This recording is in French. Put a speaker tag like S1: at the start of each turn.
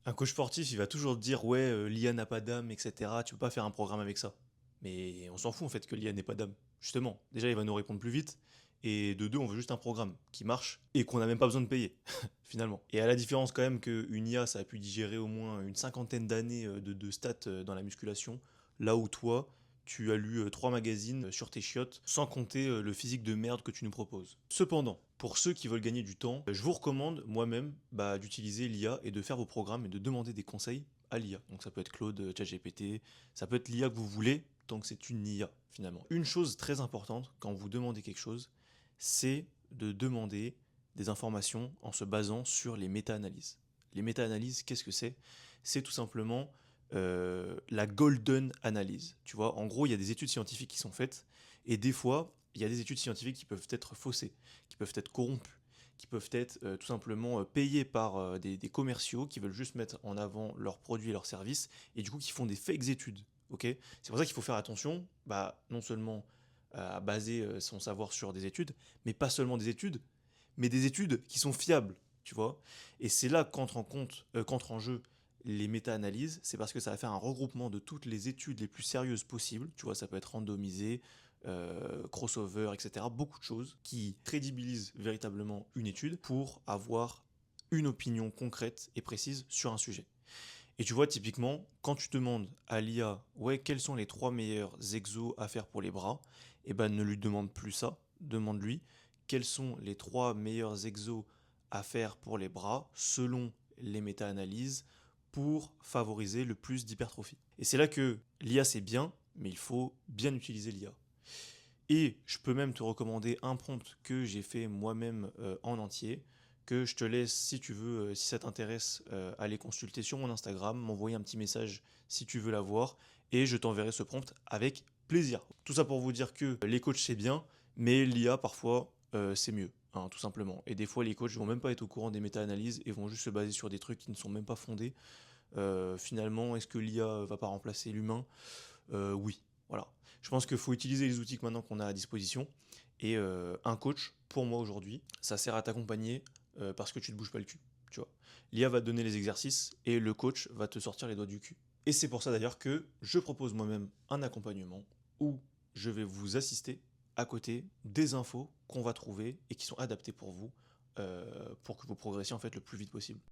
S1: Un coach sportif, il va toujours te dire ouais, l'IA n'a pas d'âme, etc. Tu peux pas faire un programme avec ça. Mais on s'en fout en fait que l'IA n'ait pas d'âme. Justement, déjà il va nous répondre plus vite. Et de deux, on veut juste un programme qui marche et qu'on n'a même pas besoin de payer, finalement. Et à la différence quand même qu'une IA, ça a pu digérer au moins une cinquantaine d'années de stats dans la musculation, là où toi, tu as lu trois magazines sur tes chiottes, sans compter le physique de merde que tu nous proposes. Cependant, pour ceux qui veulent gagner du temps, je vous recommande moi-même d'utiliser l'IA et de faire vos programmes et de demander des conseils à l'IA. Donc ça peut être Claude, ChatGPT, ça peut être l'IA que vous voulez, tant que c'est une IA finalement. Une chose très importante quand vous demandez quelque chose, c'est de demander des informations en se basant sur les méta-analyses. Les méta-analyses, qu'est-ce que c'est? C'est tout simplement la golden analyse. Tu vois, en gros, il y a des études scientifiques qui sont faites, et des fois, il y a des études scientifiques qui peuvent être faussées, qui peuvent être corrompues, qui peuvent être tout simplement payées par des commerciaux qui veulent juste mettre en avant leurs produits et leurs services, et du coup qui font des fakes études. Ok, c'est pour ça qu'il faut faire attention, non seulement à baser son savoir sur des études, mais pas seulement des études, mais des études qui sont fiables, tu vois. Et c'est là qu'entre en jeu les méta-analyses, c'est parce que ça va faire un regroupement de toutes les études les plus sérieuses possibles, tu vois, ça peut être randomisé, crossover, etc. Beaucoup de choses qui crédibilisent véritablement une étude pour avoir une opinion concrète et précise sur un sujet. Et tu vois, typiquement, quand tu demandes à l'IA, ouais, quels sont les trois meilleurs exos à faire pour les bras, eh ben ne lui demande plus ça, demande-lui quels sont les trois meilleurs exos à faire pour les bras selon les méta-analyses pour favoriser le plus d'hypertrophie. Et c'est là que l'IA c'est bien, mais il faut bien utiliser l'IA. Et je peux même te recommander un prompt que j'ai fait moi-même en entier, que je te laisse si tu veux, si ça t'intéresse, aller consulter sur mon Instagram, m'envoyer un petit message si tu veux la voir, et je t'enverrai ce prompt avec plaisir. Tout ça pour vous dire que les coachs c'est bien, mais l'IA parfois c'est mieux, hein, tout simplement. Et des fois les coachs vont même pas être au courant des méta-analyses et vont juste se baser sur des trucs qui ne sont même pas fondés. Finalement, est-ce que l'IA va pas remplacer l'humain? Oui, voilà. Je pense qu'il faut utiliser les outils que maintenant qu'on a à disposition. Et un coach, pour moi aujourd'hui, ça sert à t'accompagner parce que tu ne te bouges pas le cul. Tu vois. L'IA va te donner les exercices et le coach va te sortir les doigts du cul. Et c'est pour ça d'ailleurs que je propose moi-même un accompagnement où je vais vous assister à côté des infos qu'on va trouver et qui sont adaptées pour vous pour que vous progressiez en fait le plus vite possible.